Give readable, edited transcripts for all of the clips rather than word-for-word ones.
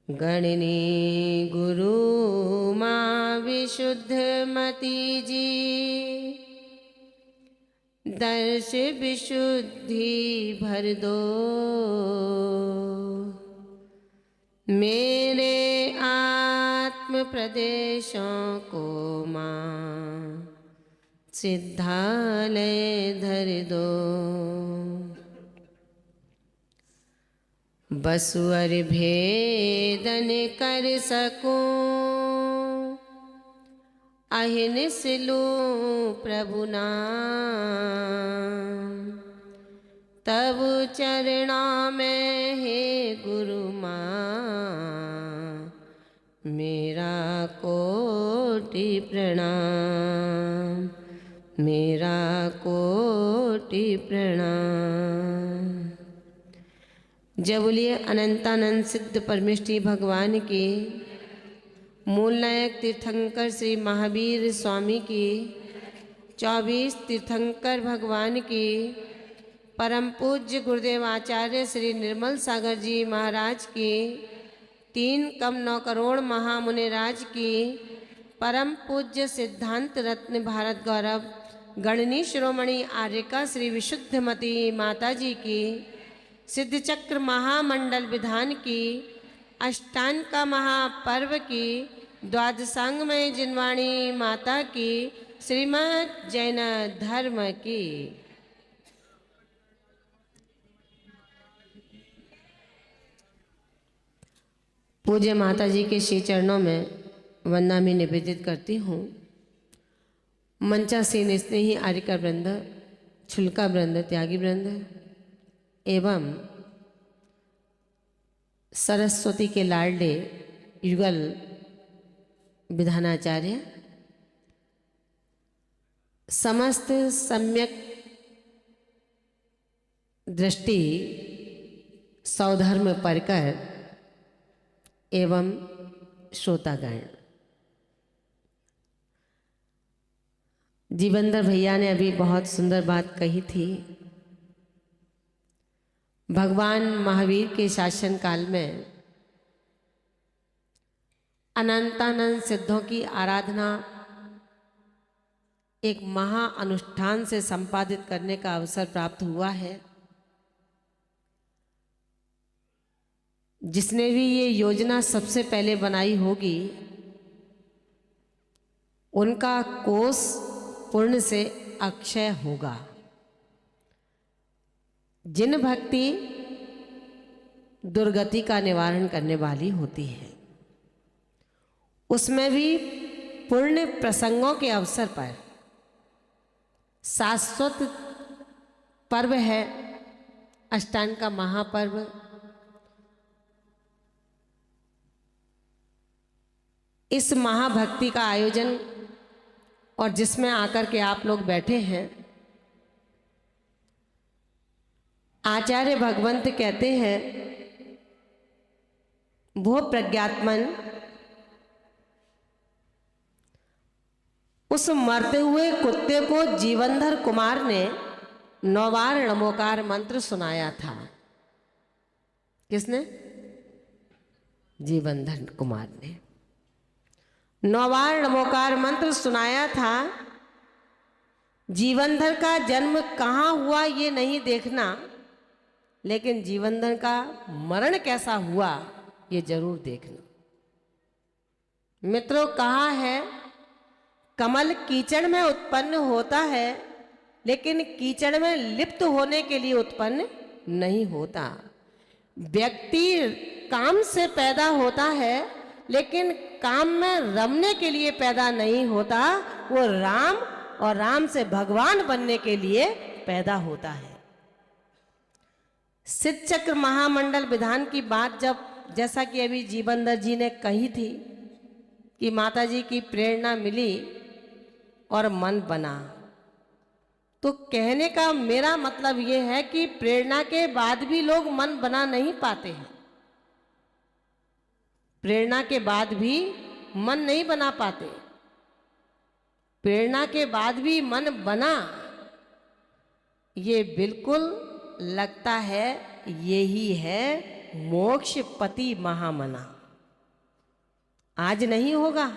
गणनी गुरु माँ विशुद्धमती जी, दर्श विशुद्धि भर दो मेरे आत्म प्रदेशों को माँ, सिद्धालय धर दो। बसुअर भेदन कर सकूं, अहिनिस लूं प्रभु नाम, तब चरणों में हे गुरु माँ, मेरा कोटि प्रणाम, मेरा कोटि प्रणाम। जय बोलिए अनंतानंद सिद्ध परमेष्ठी भगवान की, मूल नायक तीर्थंकर श्री महावीर स्वामी की, 24 तीर्थंकर भगवान की, परम पूज्य गुरुदेव आचार्य श्री निर्मल सागर जी महाराज की, 3 कम 9 करोड़ महामुनिराज की, परम पूज्य सिद्धांत रत्न भारत गौरव गणनी शिरोमणि आर्यका श्री विशुद्धमती माता जी की, सिद्ध चक्र महामंडल विधान की, अष्टांग का महापर्व की, द्वादशांगमय जिनवाणी माता की, श्रीमद् जैन धर्म की। पूज्य माता जी के श्री चरणों में वंदना में निवेदित करती हूँ। मंचासीन स्नेही आर्यका वृंद, छुल्का वृंद, त्यागी वृंद एवं सरस्वती के लाडले युगल विधानाचार्य, समस्त सम्यक दृष्टि सौधर्म परकर एवं श्रोतागण, जीवनधर भैया ने अभी बहुत सुंदर बात कही थी। भगवान महावीर के शासन काल में अनंतानंद सिद्धों की आराधना एक महा अनुष्ठान से संपादित करने का अवसर प्राप्त हुआ है। जिसने भी ये योजना सबसे पहले बनाई होगी, उनका कोष पुण्य से अक्षय होगा। जिन भक्ति दुर्गति का निवारण करने वाली होती है, उसमें भी पुण्य प्रसंगों के अवसर पर शाश्वत पर्व है अष्टांग का महापर्व। इस महाभक्ति का आयोजन और जिसमें आकर के आप लोग बैठे हैं, आचार्य भगवंत कहते हैं, वो प्रज्ञात्मन उस मरते हुए कुत्ते को जीवनधर कुमार ने 9 बार नमोकार मंत्र सुनाया था। किसने? जीवनधर कुमार ने 9 बार नमोकार मंत्र सुनाया था। जीवनधर का जन्म कहाँ हुआ ये नहीं देखना, लेकिन जीवनधर का मरण कैसा हुआ ये जरूर देखना। मित्रों, कहा है कमल कीचड़ में उत्पन्न होता है, लेकिन कीचड़ में लिप्त होने के लिए उत्पन्न नहीं होता। व्यक्ति काम से पैदा होता है, लेकिन काम में रमने के लिए पैदा नहीं होता। वो राम और राम से भगवान बनने के लिए पैदा होता है। सिद्ध चक्र महामंडल विधान की बात जब, जैसा कि अभी जीवनधर जी ने कही थी कि माता जी की प्रेरणा मिली और मन बना, तो कहने का मेरा मतलब ये है कि प्रेरणा के बाद भी लोग मन बना नहीं पाते हैं। प्रेरणा के बाद भी मन नहीं बना पाते। प्रेरणा के बाद भी मन बना, ये बिल्कुल लगता है यही है मोक्ष पति महामना। आज नहीं होगा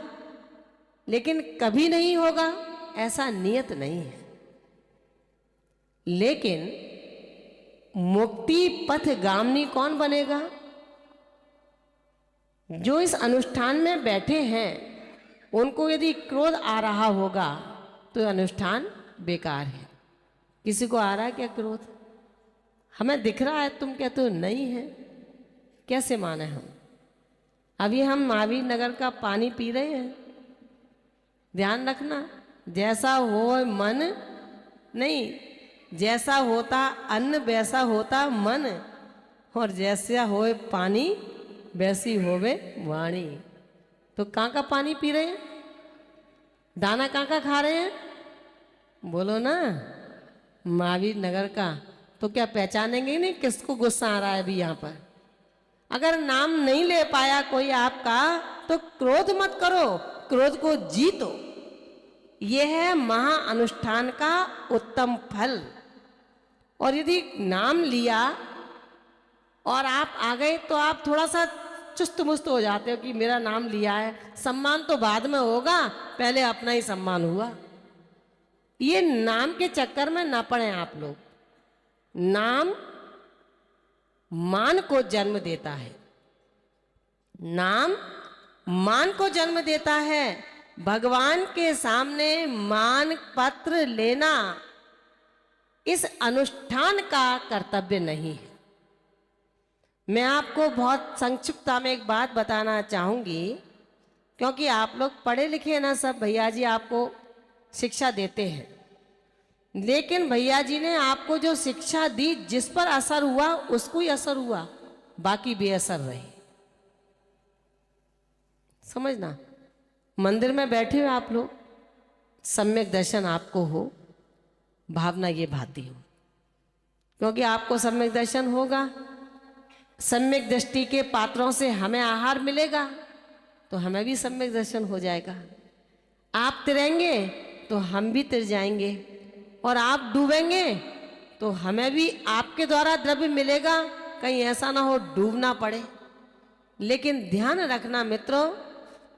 लेकिन कभी नहीं होगा ऐसा नियत नहीं है। लेकिन मुक्ति पथ गामनी कौन बनेगा? जो इस अनुष्ठान में बैठे हैं उनको यदि क्रोध आ रहा होगा तो यह अनुष्ठान बेकार है। किसी को आ रहा है क्या क्रोध? हमें दिख रहा है, तुम कहते हो नहीं है, कैसे माने हम? अभी हम महावीर नगर का पानी पी रहे हैं। ध्यान रखना, जैसा हो मन नहीं, जैसा होता अन्न वैसा होता मन, और जैसा होए पानी वैसी होवे वाणी। तो कहाँ का पानी पी रहे हैं? दाना कहाँ का खा रहे हैं? बोलो ना, महावीर नगर का। तो क्या पहचानेंगे नहीं किसको गुस्सा आ रहा है अभी यहाँ पर? अगर नाम नहीं ले पाया कोई आपका तो क्रोध मत करो, क्रोध को जीतो। यह है महा अनुष्ठान का उत्तम फल। और यदि नाम लिया और आप आ गए तो आप थोड़ा सा चुस्त मुस्त हो जाते हो कि मेरा नाम लिया है, सम्मान तो बाद में होगा, पहले अपना ही सम्मान हुआ। ये नाम के चक्कर में ना पड़े आप लोग। नाम मान को जन्म देता है, नाम मान को जन्म देता है। भगवान के सामने मान पत्र लेना इस अनुष्ठान का कर्तव्य नहीं है। मैं आपको बहुत संक्षिप्तता में एक बात बताना चाहूंगी, क्योंकि आप लोग पढ़े लिखे हैं ना सब, भैया जी आपको शिक्षा देते हैं। लेकिन भैया जी ने आपको जो शिक्षा दी, जिस पर असर हुआ उसको ही असर हुआ, बाकी बेअसर रहे। समझना, मंदिर में बैठे हो आप लोग, सम्यक दर्शन आपको हो, भावना ये भाती हो, क्योंकि आपको सम्यक दर्शन होगा, सम्यक दृष्टि के पात्रों से हमें आहार मिलेगा तो हमें भी सम्यक दर्शन हो जाएगा। आप तिरेंगे तो हम भी तिर जाएंगे, और आप डूबेंगे तो हमें भी आपके द्वारा द्रव्य मिलेगा, कहीं ऐसा ना हो डूबना पड़े। लेकिन ध्यान रखना मित्रों,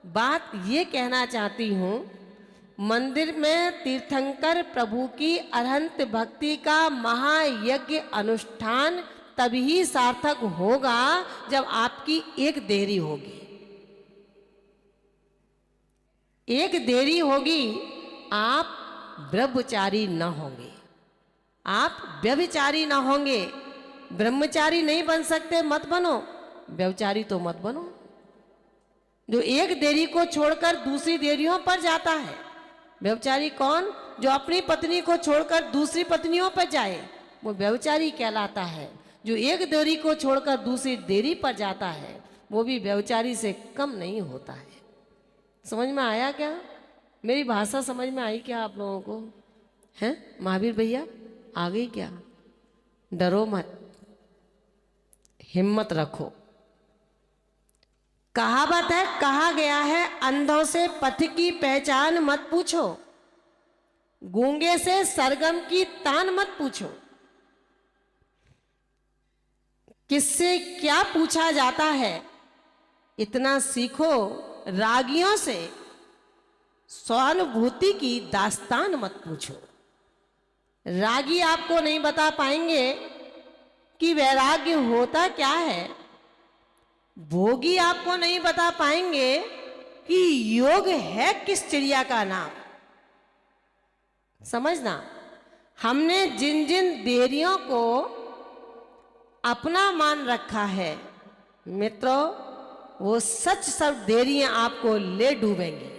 बात ये कहना चाहती हूँ, मंदिर में तीर्थंकर प्रभु की अरहंत भक्ति का महायज्ञ अनुष्ठान तभी सार्थक होगा जब आपकी एक देरी होगी। एक देरी होगी, आप ब्रह्मचारी न होंगे, आप व्यभिचारी न होंगे। ब्रह्मचारी नहीं बन सकते, मत बनो, व्यभिचारी तो मत बनो। जो एक देरी को छोड़कर दूसरी देरियों पर जाता है, व्यभिचारी कौन? जो अपनी पत्नी को छोड़कर दूसरी पत्नियों पर जाए, वो व्यभिचारी कहलाता है। जो एक देरी को छोड़कर दूसरी देरी पर जाता है, वो भी व्यभिचारी से कम नहीं होता है। समझ में आया क्या? मेरी भाषा समझ में आई क्या आप लोगों को? हैं महावीर भैया, आ गई क्या? डरो मत, हिम्मत रखो। कहावत है, कहा गया है, अंधों से पथ की पहचान मत पूछो, गूंगे से सरगम की तान मत पूछो। किससे क्या पूछा जाता है, इतना सीखो। रागियों से सहानुभूति की दास्तान मत पूछो। रागी आपको नहीं बता पाएंगे कि वैराग्य होता क्या है। भोगी आपको नहीं बता पाएंगे कि योग है किस चिड़िया का नाम। समझना, हमने जिन जिन देरियों को अपना मान रखा है मित्रों, वो सच सब देरियां आपको ले डूबेंगी।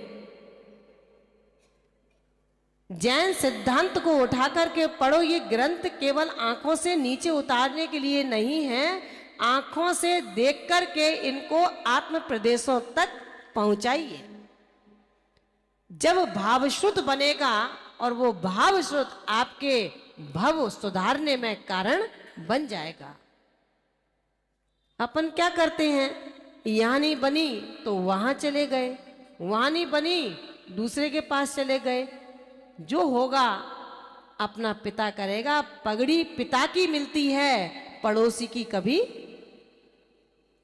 जैन सिद्धांत को उठा करके पढ़ो। ये ग्रंथ केवल आंखों से नीचे उतारने के लिए नहीं है, आंखों से देख करके इनको आत्म प्रदेशों तक पहुंचाइए। जब भावश्रुत बनेगा और वो भावश्रुत आपके भव सुधारने में कारण बन जाएगा। अपन क्या करते हैं, यहां नहीं बनी तो वहां चले गए, वहां नहीं बनी दूसरे के पास चले गए। जो होगा अपना पिता करेगा। पगड़ी पिता की मिलती है, पड़ोसी की कभी।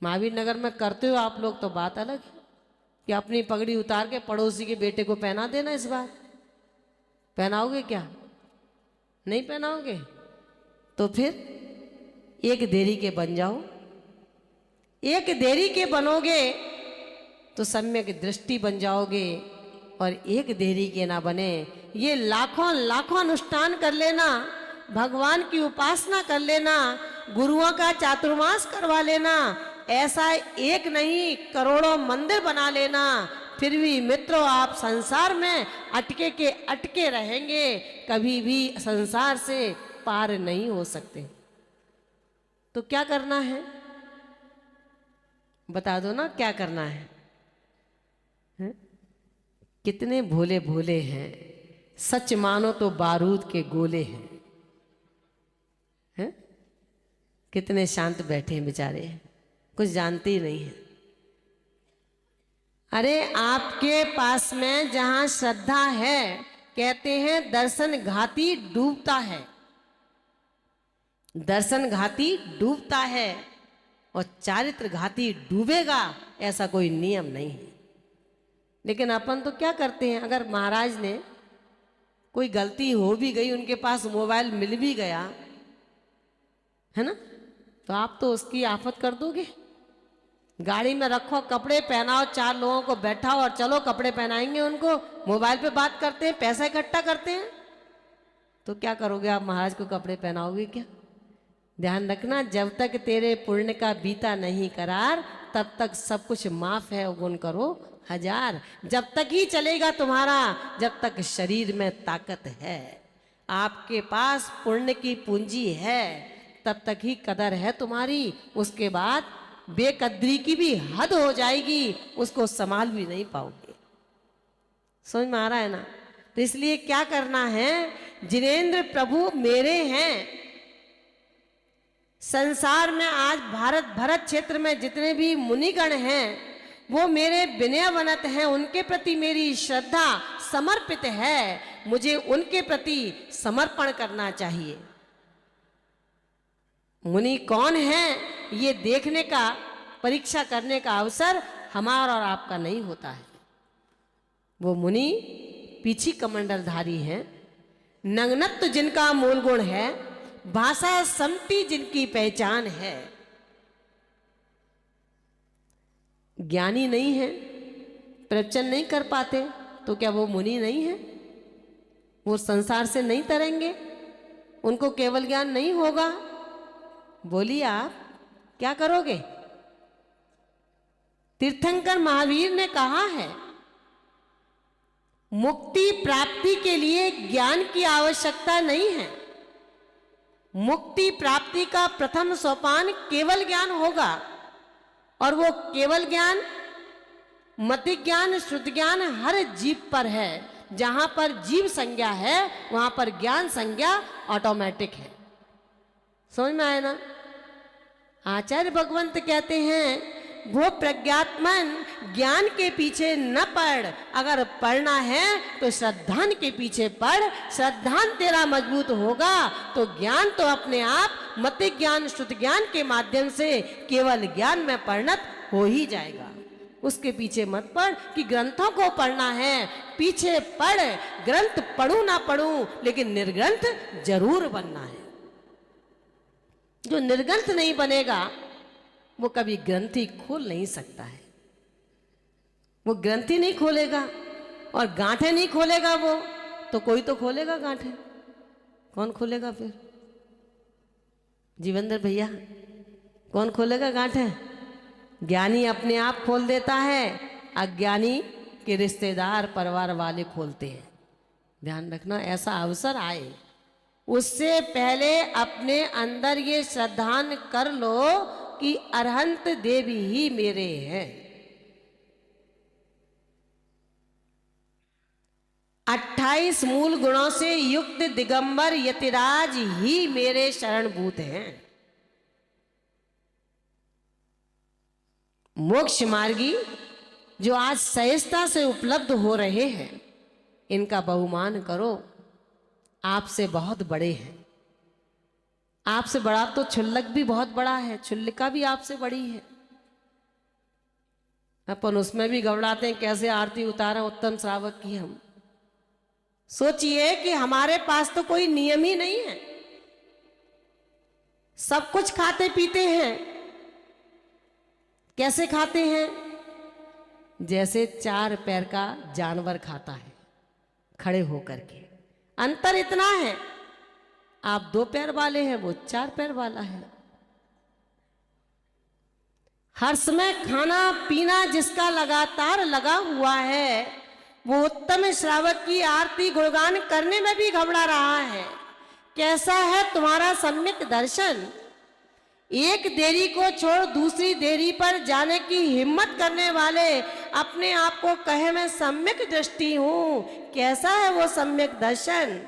महावीर नगर में करते हो आप लोग तो बात अलग है, कि अपनी पगड़ी उतार के पड़ोसी के बेटे को पहना देना। इस बार पहनाओगे क्या? नहीं पहनाओगे तो फिर एक देरी के बन जाओ। एक देरी के बनोगे तो सम्यक दृष्टि बन जाओगे, और एक देरी के ना बने ये लाखों लाखों अनुष्ठान कर लेना, भगवान की उपासना कर लेना, गुरुओं का चातुर्मास करवा लेना, ऐसा एक नहीं करोड़ों मंदिर बना लेना, फिर भी मित्रों आप संसार में अटके के अटके रहेंगे, कभी भी संसार से पार नहीं हो सकते। तो क्या करना है बता दो ना, क्या करना है? कितने भोले भोले हैं, सच मानो तो बारूद के गोले हैं, हैं? कितने शांत बैठे हैं बेचारे, कुछ जानते ही नहीं है। अरे आपके पास में जहां श्रद्धा है, कहते हैं दर्शन घाती डूबता है, दर्शन घाती डूबता है, और चारित्र घाती डूबेगा, ऐसा कोई नियम नहीं है। लेकिन अपन तो क्या करते हैं, अगर महाराज ने कोई गलती हो भी गई, उनके पास मोबाइल मिल भी गया है ना, तो आप तो उसकी आफत कर दोगे। गाड़ी में रखो, कपड़े पहनाओ, 4 लोगों को बैठाओ और चलो कपड़े पहनाएंगे उनको, मोबाइल पे बात करते हैं, पैसा इकट्ठा करते हैं, तो क्या करोगे आप? महाराज को कपड़े पहनाओगे क्या? ध्यान रखना, जब तक तेरे पुण्य का बीता नहीं करार, तब तक सब कुछ माफ है, गुण करो 1000। जब तक ही चलेगा तुम्हारा, जब तक शरीर में ताकत है, आपके पास पुण्य की पूंजी है, तब तक ही कदर है तुम्हारी। उसके बाद बेकदरी की भी हद हो जाएगी, उसको संभाल भी नहीं पाओगे। समझ में आ रहा है ना? तो इसलिए क्या करना है, जिनेंद्र प्रभु मेरे हैं। संसार में आज भरत क्षेत्र में जितने भी मुनिगण हैं, वो मेरे विनयवनत हैं, उनके प्रति मेरी श्रद्धा समर्पित है, मुझे उनके प्रति समर्पण करना चाहिए। मुनि कौन है, ये देखने का, परीक्षा करने का अवसर हमारा और आपका नहीं होता है। वो मुनि पीछी कमंडलधारी हैं, नग्नत्व जिनका मूल गुण है, भाषा समति जिनकी पहचान है, ज्ञानी नहीं है, प्रवचन नहीं कर पाते, तो क्या वो मुनि नहीं है? वो संसार से नहीं तरेंगे? उनको केवल ज्ञान नहीं होगा? बोलिए आप क्या करोगे? तीर्थंकर महावीर ने कहा है, मुक्ति प्राप्ति के लिए ज्ञान की आवश्यकता नहीं है, मुक्ति प्राप्ति का प्रथम सोपान केवल ज्ञान होगा, और वो केवल ज्ञान, मति ज्ञान, शुद्ध ज्ञान हर जीव पर है। जहां पर जीव संज्ञा है, वहां पर ज्ञान संज्ञा ऑटोमेटिक है। समझ में आया ना? आचार्य भगवंत कहते हैं, वो प्रज्ञात्मन ज्ञान के पीछे न पड़, अगर पढ़ना है तो श्रद्धान के पीछे पढ़। श्रद्धान तेरा मजबूत होगा तो ज्ञान तो अपने आप मति ज्ञान, शुद्ध ज्ञान के माध्यम से केवल ज्ञान में परिणत हो ही जाएगा। उसके पीछे मत पढ़ कि ग्रंथों को पढ़ना है, पीछे पढ़, ग्रंथ पढ़ूं ना पढ़ूं, लेकिन निर्ग्रंथ जरूर बनना है। जो निर्ग्रंथ नहीं बनेगा, वो कभी ग्रंथि खोल नहीं सकता है। वो ग्रंथि नहीं खोलेगा और गांठें नहीं खोलेगा, वो तो कोई तो खोलेगा गांठें। कौन खोलेगा फिर? जीवेंद्र भैया, कौन खोलेगा गांठें? ज्ञानी अपने आप खोल देता है, अज्ञानी के रिश्तेदार परिवार वाले खोलते हैं। ध्यान रखना, ऐसा अवसर आए उससे पहले अपने अंदर ये श्रद्धान कर लो कि अरहंत देवी ही मेरे हैं। 28 मूल गुणों से युक्त दिगंबर यतिराज ही मेरे शरणभूत हैं। मोक्ष मार्गी जो आज सहजता से उपलब्ध हो रहे हैं, इनका बहुमान करो। आपसे बहुत बड़े हैं। आपसे बड़ा तो क्षुल्लक भी बहुत बड़ा है, क्षुल्लिका भी आपसे बड़ी है। अपन उसमें भी घबराते हैं, कैसे आरती उतारें उत्तम श्रावक की हम। सोचिए कि हमारे पास तो कोई नियम ही नहीं है, सब कुछ खाते पीते हैं। कैसे खाते हैं? जैसे 4 पैर का जानवर खाता है, खड़े होकर के। अंतर इतना है, आप 2 पैर वाले हैं, वो 4 पैर वाला है। हर समय खाना पीना जिसका लगातार लगा हुआ है, वो उत्तम श्रावक की आरती गुणगान करने में भी घबरा रहा है। कैसा है तुम्हारा सम्यक दर्शन? एक देरी को छोड़ दूसरी देरी पर जाने की हिम्मत करने वाले अपने आप को कहे मैं सम्यक दृष्टि हूं। कैसा है वो सम्यक दर्शन,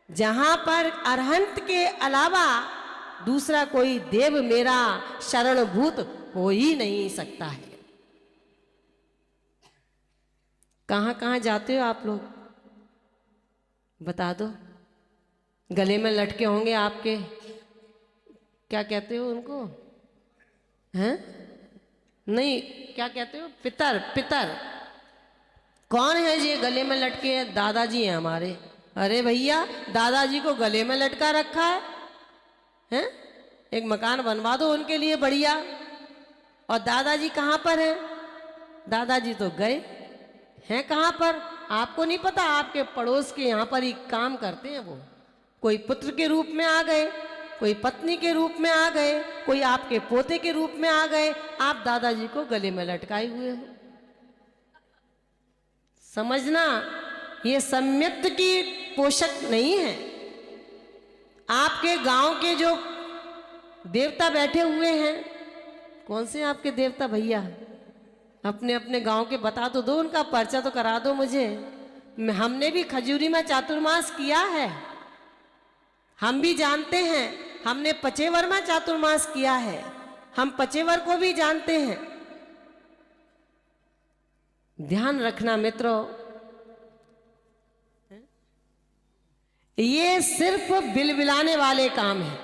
जहां पर अरहंत के अलावा दूसरा कोई देव मेरा शरणभूत हो ही नहीं सकता है। कहां कहां जाते हो आप लोग, बता दो। गले में लटके होंगे आपके, क्या कहते हो उनको, हैं? नहीं, क्या कहते हो? पितर। पितर कौन है ये गले में लटके हैं? दादाजी हैं हमारे। अरे भैया, दादाजी को गले में लटका रखा है, हैं? एक मकान बनवा दो उनके लिए बढ़िया। और दादाजी कहाँ पर हैं? दादाजी तो गए हैं, कहाँ पर आपको नहीं पता? आपके पड़ोस के यहाँ पर ही काम करते हैं वो। कोई पुत्र के रूप में आ गए, कोई पत्नी के रूप में आ गए, कोई आपके पोते के रूप में आ गए, आप दादाजी को गले में लटकाए हुए हो। समझना, ये सम्यक्त की पोषक नहीं है। आपके गांव के जो देवता बैठे हुए हैं, कौन से आपके देवता भैया? अपने अपने गांव के बता तो दो, उनका पर्चा तो करा दो मुझे। हमने भी खजूरी में चातुर्मास किया है, हम भी जानते हैं। हमने पचेवर में चातुर्मास किया है, हम पचेवर को भी जानते हैं। ध्यान रखना मित्रों, ये सिर्फ बिलबिलाने वाले काम है।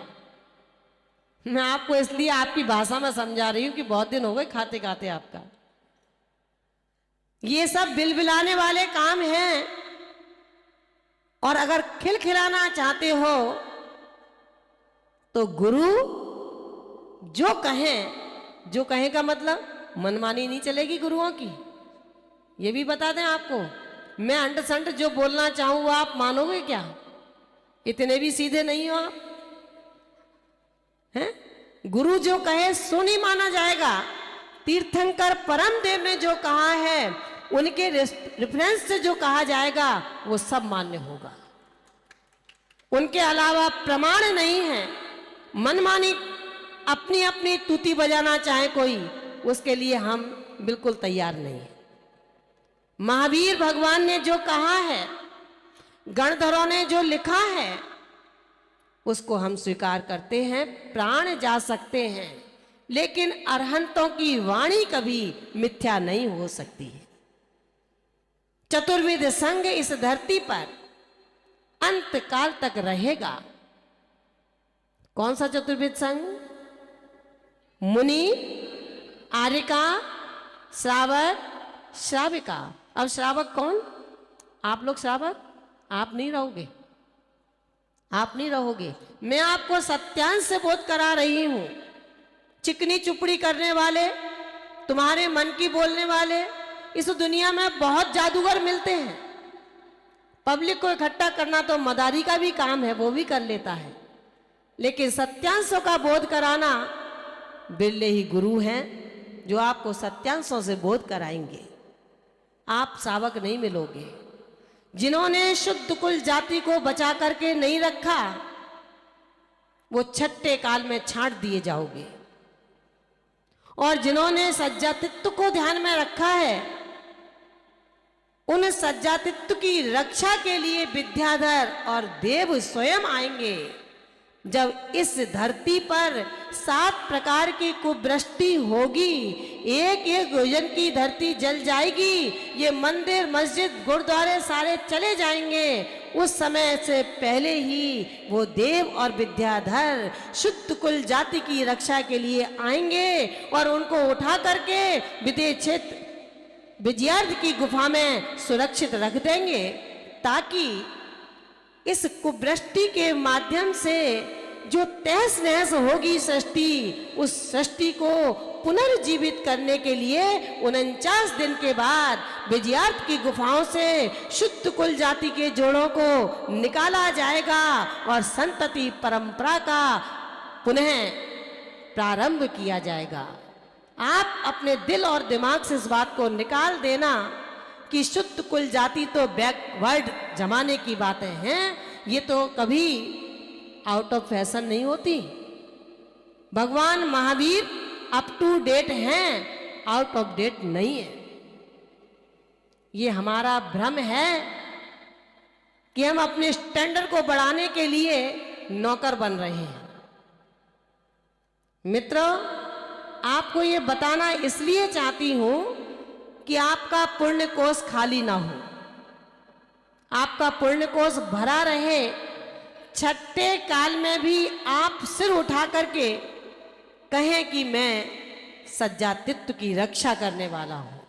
मैं आपको इसलिए आपकी भाषा में समझा रही हूं कि बहुत दिन हो गए खाते खाते आपका। ये सब बिलबिलाने वाले काम हैं। और अगर खिलखिलाना चाहते हो तो गुरु जो कहें का मतलब मनमानी नहीं चलेगी गुरुओं की। ये भी बता दें आपको, मैं अंट संट जो बोलना चाहूं वो आप मानोगे क्या? इतने भी सीधे नहीं हो आप, हैं? गुरु जो कहे सो नहीं माना जाएगा। तीर्थंकर परम देव ने जो कहा है, उनके रेफरेंस से जो कहा जाएगा वो सब मान्य होगा। उनके अलावा प्रमाण नहीं है। मनमानी अपनी अपनी तूती बजाना चाहे कोई, उसके लिए हम बिल्कुल तैयार नहीं है। महावीर भगवान ने जो कहा है, गणधरों ने जो लिखा है, उसको हम स्वीकार करते हैं। प्राण जा सकते हैं, लेकिन अरहंतों की वाणी कभी मिथ्या नहीं हो सकती है। चतुर्विध संघ इस धरती पर अंत काल तक रहेगा। कौन सा चतुर्विध संघ? मुनि, आर्यका, श्रावक, श्राविका। अब श्रावक कौन? आप लोग श्रावक? आप नहीं रहोगे, आप नहीं रहोगे। मैं आपको सत्यांश से बोध करा रही हूं। चिकनी चुपड़ी करने वाले, तुम्हारे मन की बोलने वाले, इस दुनिया में बहुत जादूगर मिलते हैं। पब्लिक को इकट्ठा करना तो मदारी का भी काम है, वो भी कर लेता है। लेकिन सत्यांशों का बोध कराना बिरले ही गुरु हैं जो आपको सत्यांशों से बोध कराएंगे। आप श्रावक नहीं मिलोगे। जिन्होंने शुद्ध कुल जाति को बचा करके नहीं रखा, वो छठे काल में छांट दिए जाओगे। और जिन्होंने सज्जातित्व को ध्यान में रखा है, उन सज्जातित्व की रक्षा के लिए विद्याधर और देव स्वयं आएंगे। जब इस धरती पर 7 प्रकार की कुवृष्टि होगी, एक एक योजन की धरती जल जाएगी, ये मंदिर मस्जिद गुरुद्वारे सारे चले जाएंगे, उस समय से पहले ही वो देव और विद्याधर शुद्ध कुल जाति की रक्षा के लिए आएंगे और उनको उठा करके विदेह क्षेत्र विजयार्थ की गुफा में सुरक्षित रख देंगे, ताकि इस कुवृष्टि के माध्यम से जो तहस नहस होगी सृष्टि, उस सृष्टि को पुनर्जीवित करने के लिए 49 दिन के बाद विजयार्थ की गुफाओं से शुद्ध कुल जाति के जोड़ों को निकाला जाएगा और संतति परंपरा का पुनः प्रारंभ किया जाएगा। आप अपने दिल और दिमाग से इस बात को निकाल देना कि शुद्ध कुल जाति तो बैकवर्ड जमाने की बातें हैं, ये तो कभी आउट ऑफ फैशन नहीं होती। भगवान महावीर अप टू डेट हैं, आउट ऑफ डेट नहीं है। ये हमारा भ्रम है कि हम अपने स्टैंडर्ड को बढ़ाने के लिए नौकर बन रहे हैं। मित्रों, आपको ये बताना इसलिए चाहती हूं कि आपका पुण्य कोष खाली ना हो, आपका पुण्य कोष भरा रहे। छठे काल में भी आप सिर उठा करके कहें कि मैं सज्जातित्व की रक्षा करने वाला हूं।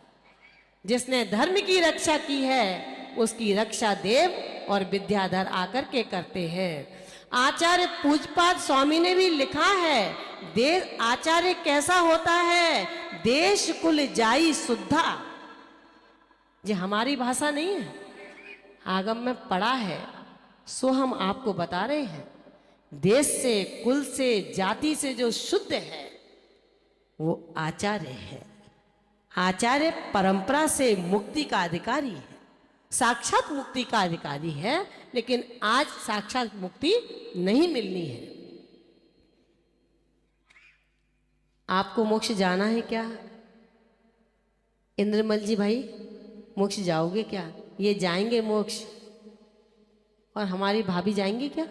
जिसने धर्म की रक्षा की है उसकी रक्षा देव और विद्याधर आकर के करते हैं। आचार्य पूजपाद स्वामी ने भी लिखा है, देश आचार्य कैसा होता है, देश कुल जाई शुद्धा। ये हमारी भाषा नहीं है, आगम में पढ़ा है, सो हम आपको बता रहे हैं। देश से, कुल से, जाति से जो शुद्ध है वो आचार्य है। आचार्य परंपरा से मुक्ति का अधिकारी है, साक्षात मुक्ति का अधिकारी है, लेकिन आज साक्षात मुक्ति नहीं मिलनी है। आपको मोक्ष जाना है क्या इंद्रमल जी भाई? मोक्ष जाओगे क्या? ये जाएंगे मोक्ष, और हमारी भाभी जाएंगी क्या?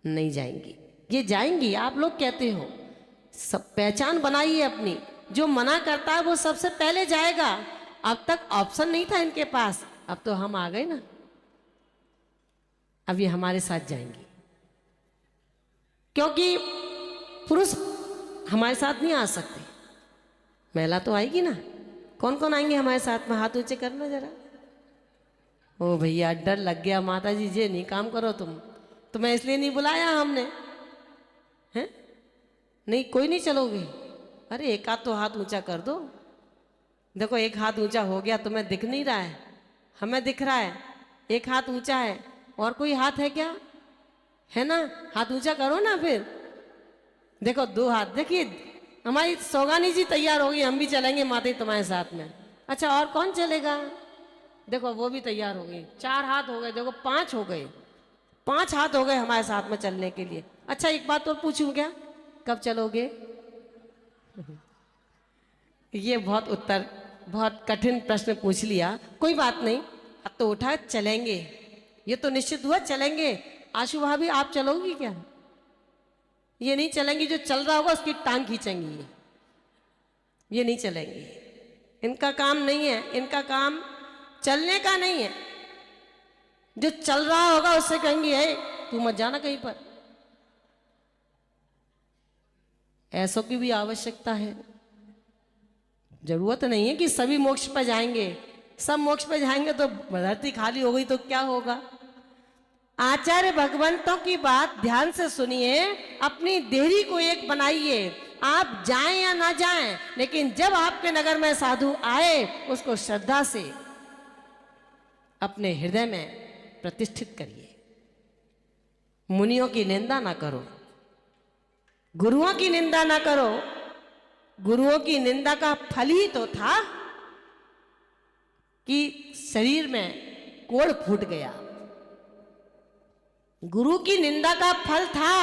नहीं जाएंगी। ये जाएंगी, आप लोग कहते हो। सब पहचान बनाइए अपनी। जो मना करता है वो सबसे पहले जाएगा। अब तक ऑप्शन नहीं था इनके पास, अब तो हम आ गए ना। अब ये हमारे साथ जाएंगी, क्योंकि पुरुष हमारे साथ नहीं आ सकते, महिला तो आएगी ना। कौन कौन आएंगे हमारे साथ में? हाथ ऊंचे करना जरा। ओ भैया, डर लग गया। माता जी ये नहीं काम करो तुम, तुम्हें इसलिए नहीं बुलाया हमने, हैं? नहीं, कोई नहीं चलोगे? अरे एक हाथ तो हाथ ऊंचा कर दो। देखो एक हाथ ऊंचा हो गया, तुम्हें दिख नहीं रहा है, हमें दिख रहा है। एक हाथ ऊंचा है, और कोई हाथ है क्या? है ना? हाथ ऊंचा करो ना फिर। देखो दो हाथ। देखिए हमारी सौगानी जी तैयार होगी, हम भी चलेंगे माता जी तुम्हारे साथ में। अच्छा, और कौन चलेगा? देखो वो भी तैयार हो गई। 4 हाथ हो गए, देखो 5 हो गए। 5 हाथ हो गए हमारे साथ में चलने के लिए। अच्छा एक बात और पूछूं क्या, कब चलोगे? ये बहुत कठिन प्रश्न पूछ लिया। कोई बात नहीं, अब तो उठा, चलेंगे। ये तो निश्चित हुआ चलेंगे। आशु भाभी आप चलोगी क्या? ये नहीं चलेंगी, जो चल रहा होगा उसकी टांग खींचेंगी। ये नहीं चलेंगी, इनका काम नहीं है। इनका काम चलने का नहीं है। जो चल रहा होगा उससे कहेंगी, है तू मत जाना कहीं पर। ऐसों की भी आवश्यकता है। जरूरत नहीं है कि सभी मोक्ष पर जाएंगे। सब मोक्ष पर जाएंगे तो धरती खाली हो गई तो क्या होगा? आचार्य भगवंतों की बात ध्यान से सुनिए, अपनी देहरी को एक बनाइए। आप जाएं या ना जाएं, लेकिन जब आपके नगर में साधु आए उसको श्रद्धा से अपने हृदय में प्रतिष्ठित करिए। मुनियों की निंदा ना करो, गुरुओं की निंदा ना करो। गुरुओं की निंदा का फल ही तो था कि शरीर में कोढ़ फूट गया। गुरु की निंदा का फल था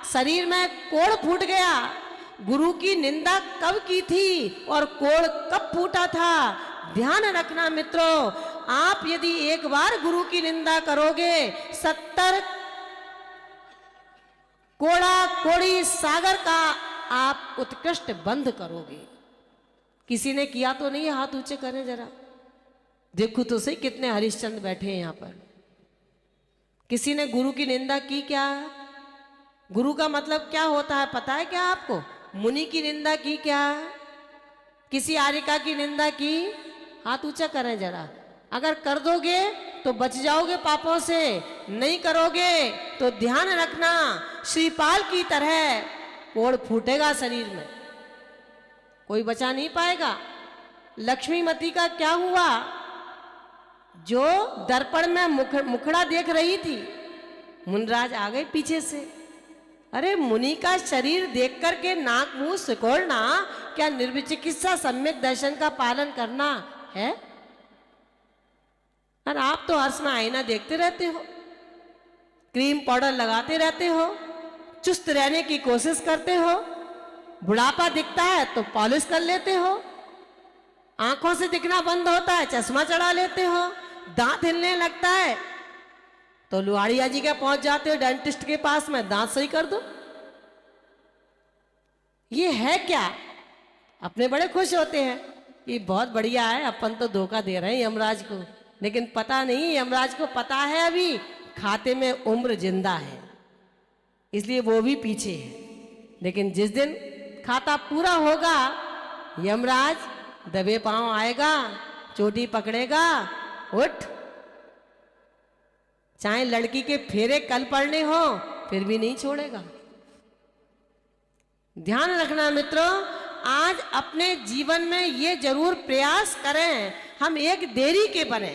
शरीर में कोढ़ फूट गया। गुरु की निंदा कब की थी और कोढ़ कब फूटा था? ध्यान रखना मित्रों, आप यदि एक बार गुरु की निंदा करोगे, 70 कोड़ा कोड़ी सागर का आप उत्कृष्ट बंध करोगे। किसी ने किया तो नहीं? हाथ ऊंचे करें जरा, देखो तो सही कितने हरिश्चंद्र बैठे हैं यहाँ पर। किसी ने गुरु की निंदा की क्या? गुरु का मतलब क्या होता है पता है क्या आपको? मुनि की निंदा की क्या? किसी आर्यिका की निंदा की? हाथ ऊंचा करें जरा। अगर कर दोगे तो बच जाओगे पापों से, नहीं करोगे तो ध्यान रखना श्रीपाल की तरह पोड़ फूटेगा शरीर में, कोई बचा नहीं पाएगा। लक्ष्मीमती का क्या हुआ? जो दर्पण में मुखड़ा देख रही थी, मुनराज आ गए पीछे से। अरे मुनि का शरीर देख करके नाक मुंह सिकोड़ना क्या निर्विचिकित्सा सम्यक दर्शन का पालन करना है? और आप तो हर समय आईना देखते रहते हो, क्रीम पाउडर लगाते रहते हो, चुस्त रहने की कोशिश करते हो, बुढ़ापा दिखता है तो पॉलिश कर लेते हो, आंखों से दिखना बंद होता है चश्मा चढ़ा लेते हो, दांत हिलने लगता है तो लुहाड़िया जी के पहुंच जाते हो डेंटिस्ट के पास में, दांत सही कर दो। ये है क्या? अपने बड़े खुश होते हैं कि बहुत बढ़िया है, अपन तो धोखा दे रहे हैं यमराज को, लेकिन पता नहीं यमराज को पता है अभी खाते में उम्र जिंदा है, इसलिए वो भी पीछे है। लेकिन जिस दिन खाता पूरा होगा यमराज दबे पांव आएगा, चोटी पकड़ेगा, उठ, चाहे लड़की के फेरे कल पड़ने हो फिर भी नहीं छोड़ेगा। ध्यान रखना मित्रों, आज अपने जीवन में ये जरूर प्रयास करें हम एक देरी के बने,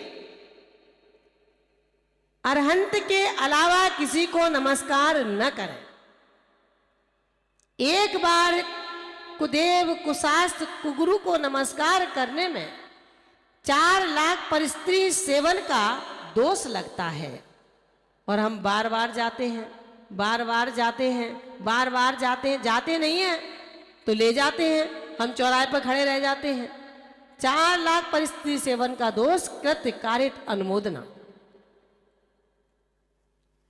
अरहंत के अलावा किसी को नमस्कार न करें। एक बार कुदेव कुशास्त्र कुगुरु को नमस्कार करने में 4 लाख परस्त्री सेवन का दोष लगता है, और हम बार बार जाते हैं, बार बार जाते हैं, बार बार जाते हैं, जाते नहीं हैं तो ले जाते हैं, हम चौराहे पर खड़े रह जाते हैं। 4 लाख परस्त्री सेवन का दोष, कृत कारित अनुमोदना।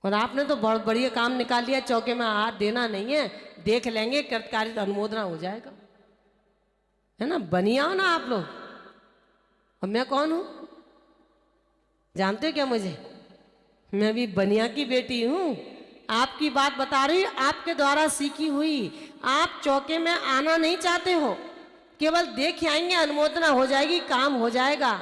और आपने तो बहुत बढ़िया काम निकाल लिया, चौके में हाथ देना नहीं है, देख लेंगे कृतकारित अनुमोदना हो जाएगा, है ना? बनिया हो ना आप लोग। और मैं कौन हूं जानते हो क्या? मुझे, मैं भी बनिया की बेटी हूं। आपकी बात बता रही, आपके द्वारा सीखी हुई। आप चौके में आना नहीं चाहते हो, केवल देख आएंगे, अनुमोदना हो जाएगी, काम हो जाएगा।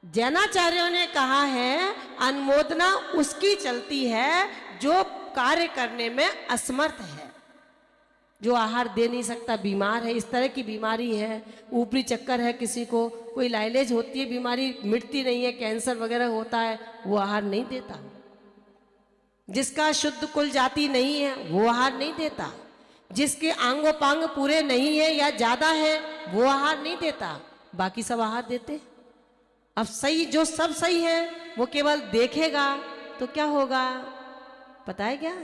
जैनाचार्यों ने कहा है अनुमोदना उसकी चलती है जो कार्य करने में असमर्थ है, जो आहार दे नहीं सकता, बीमार है, इस तरह की बीमारी है, ऊपरी चक्कर है, किसी को कोई लाइलेज होती है, बीमारी मिटती नहीं है, कैंसर वगैरह होता है, वो आहार नहीं देता। जिसका शुद्ध कुल जाति नहीं है वो आहार नहीं देता। जिसके आंगोपांग पूरे नहीं है या ज्यादा है वो आहार नहीं देता, बाकी सब आहार देते। अब सही, जो सब सही है वो केवल देखेगा तो क्या होगा पता है क्या?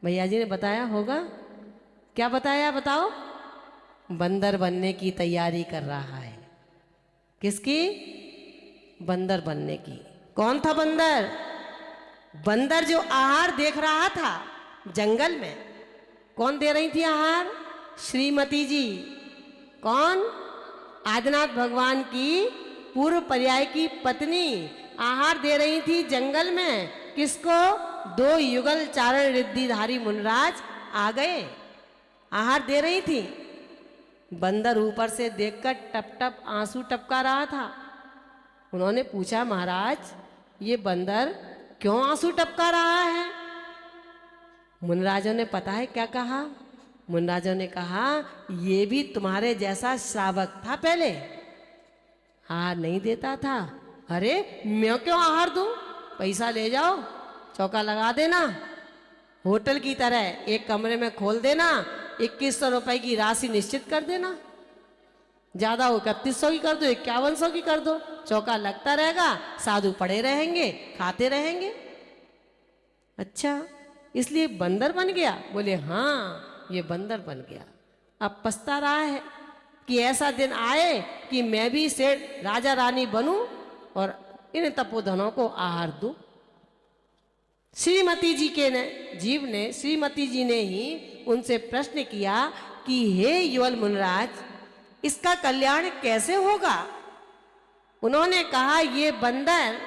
भैया जी ने बताया होगा। क्या बताया बताओ? बंदर बनने की तैयारी कर रहा है। किसकी? बंदर बनने की। कौन था बंदर? बंदर जो आहार देख रहा था जंगल में। कौन दे रही थी आहार? श्रीमती जी। कौन? आदिनाथ भगवान की पूर्व पर्याय की पत्नी आहार दे रही थी जंगल में। किसको? 2 युगल चारण रिद्धिधारी मुनराज आ गए, आहार दे रही थी। बंदर ऊपर से देखकर टप टप आंसू टपका रहा था। उन्होंने पूछा, महाराज ये बंदर क्यों आंसू टपका रहा है? मुनराजों ने पता है क्या कहा? मुनराजों ने कहा, ये भी तुम्हारे जैसा श्रावक था, पहले आहार नहीं देता था। अरे मैं क्यों आहार दूं? पैसा ले जाओ, चौका लगा देना, होटल की तरह एक कमरे में खोल देना, 2100 रुपए की राशि निश्चित कर देना, ज्यादा हो 3100 की कर दो, 5100 की कर दो, चौका लगता रहेगा, साधु पड़े रहेंगे, खाते रहेंगे। अच्छा, इसलिए बंदर बन गया? बोले हाँ, ये बंदर बन गया। अब पछता रहा है कि ऐसा दिन आए कि मैं भी सेठ राजा रानी बनूं और इन तपोधनों को आहार दूं। श्रीमती जी के जीव ने, श्रीमती जी ने ही उनसे प्रश्न किया कि हे युवल मुनराज, इसका कल्याण कैसे होगा? उन्होंने कहा, ये बंदर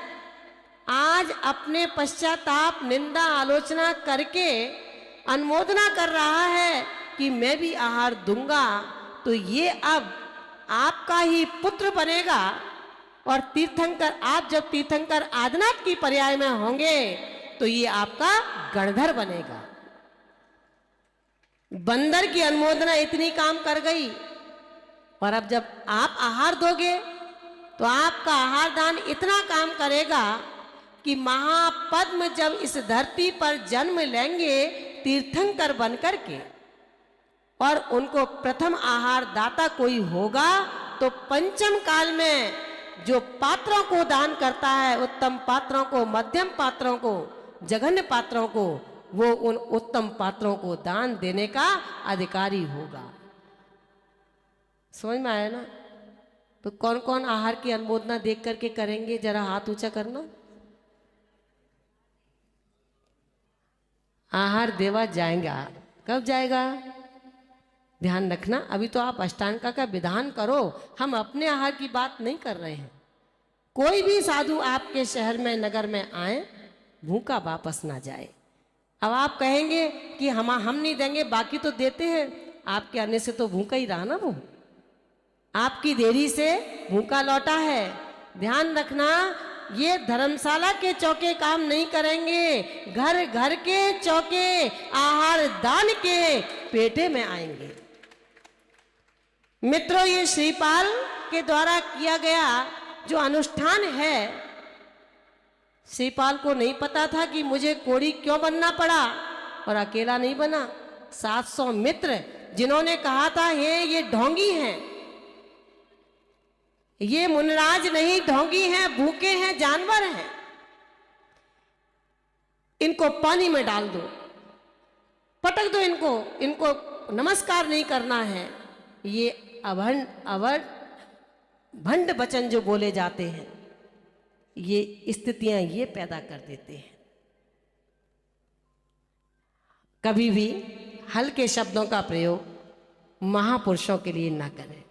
आज अपने पश्चाताप, निंदा, आलोचना करके अनुमोदना कर रहा है कि मैं भी आहार दूंगा, तो ये अब आपका ही पुत्र बनेगा। और तीर्थंकर, आप जब तीर्थंकर आदिनाथ की पर्याय में होंगे तो ये आपका गणधर बनेगा। बंदर की अनुमोदना इतनी काम कर गई, और अब जब आप आहार दोगे तो आपका आहार दान इतना काम करेगा कि महापद्म जब इस धरती पर जन्म लेंगे तीर्थंकर बनकर के, और उनको प्रथम आहार दाता कोई होगा, तो पंचम काल में जो पात्रों को दान करता है, उत्तम पात्रों को, मध्यम पात्रों को, जघन्य पात्रों को, वो उन उत्तम पात्रों को दान देने का अधिकारी होगा। समझ में आया ना? तो कौन कौन आहार की अनुमोदना देख करके करेंगे, जरा हाथ ऊंचा करना। आहार देवा जाएगा, कब जाएगा? ध्यान रखना, अभी तो आप अष्टांग का विधान करो, हम अपने आहार की बात नहीं कर रहे हैं। कोई भी साधु आपके शहर में, नगर में आए, भूखा वापस ना जाए। अब आप कहेंगे कि हम नहीं देंगे, बाकी तो देते हैं, आपके आने से तो भूखा ही रहा ना, वो आपकी देरी से भूखा लौटा है। ध्यान रखना, ये धर्मशाला के चौके काम नहीं करेंगे, घर घर के चौके आहार दान के पेटे में आएंगे। मित्रों, ये श्रीपाल के द्वारा किया गया जो अनुष्ठान है, श्रीपाल को नहीं पता था कि मुझे कोड़ी क्यों बनना पड़ा, और अकेला नहीं बना, 700 मित्र जिन्होंने कहा था ये ढोंगी हैं, ये मुनराज नहीं, ढोंगी हैं, भूखे हैं, जानवर हैं, इनको पानी में डाल दो, पटक दो इनको नमस्कार नहीं करना है। ये भंड वचन जो बोले जाते हैं, ये स्थितियां ये पैदा कर देते हैं। कभी भी हल्के शब्दों का प्रयोग महापुरुषों के लिए ना करें।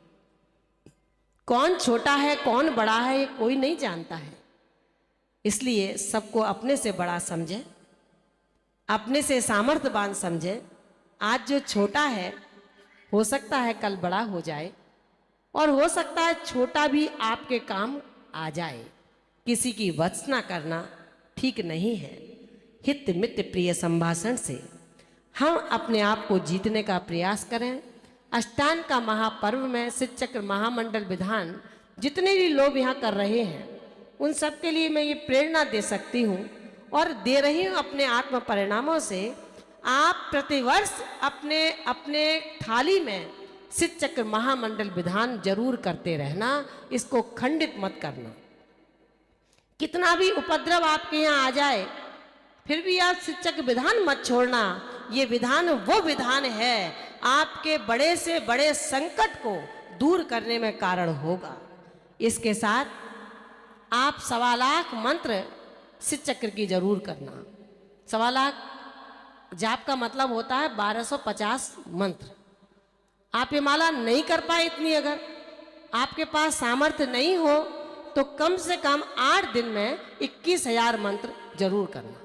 कौन छोटा है, कौन बड़ा है, ये कोई नहीं जानता है। इसलिए सबको अपने से बड़ा समझे, अपने से सामर्थ्यवान समझे। आज जो छोटा है, हो सकता है कल बड़ा हो जाए, और हो सकता है छोटा भी आपके काम आ जाए। किसी की वत्स ना करना ठीक नहीं है। हित मित्र प्रिय संभाषण से हम अपने आप को जीतने का प्रयास करें। अष्टांग का महापर्व में शिवचक्र महामंडल विधान जितने भी लोग यहाँ कर रहे हैं, उन सब के लिए मैं ये प्रेरणा दे सकती हूँ और दे रही हूँ अपने आत्म परिणामों से। आप प्रतिवर्ष अपने अपने थाली में शिवचक्र महामंडल विधान जरूर करते रहना, इसको खंडित मत करना। कितना भी उपद्रव आपके यहाँ आ जाए, फिर भी आप शिवचक्र विधान मत छोड़ना। ये विधान वो विधान है, आपके बड़े से बड़े संकट को दूर करने में कारण होगा। इसके साथ आप 1.25 लाख मंत्र शिवचक्र की जरूर करना। 1.25 लाख जाप का मतलब होता है 1250 मंत्र। आप ये माला नहीं कर पाए इतनी, अगर आपके पास सामर्थ्य नहीं हो, तो कम से कम 8 दिन में 21,000 मंत्र जरूर करना।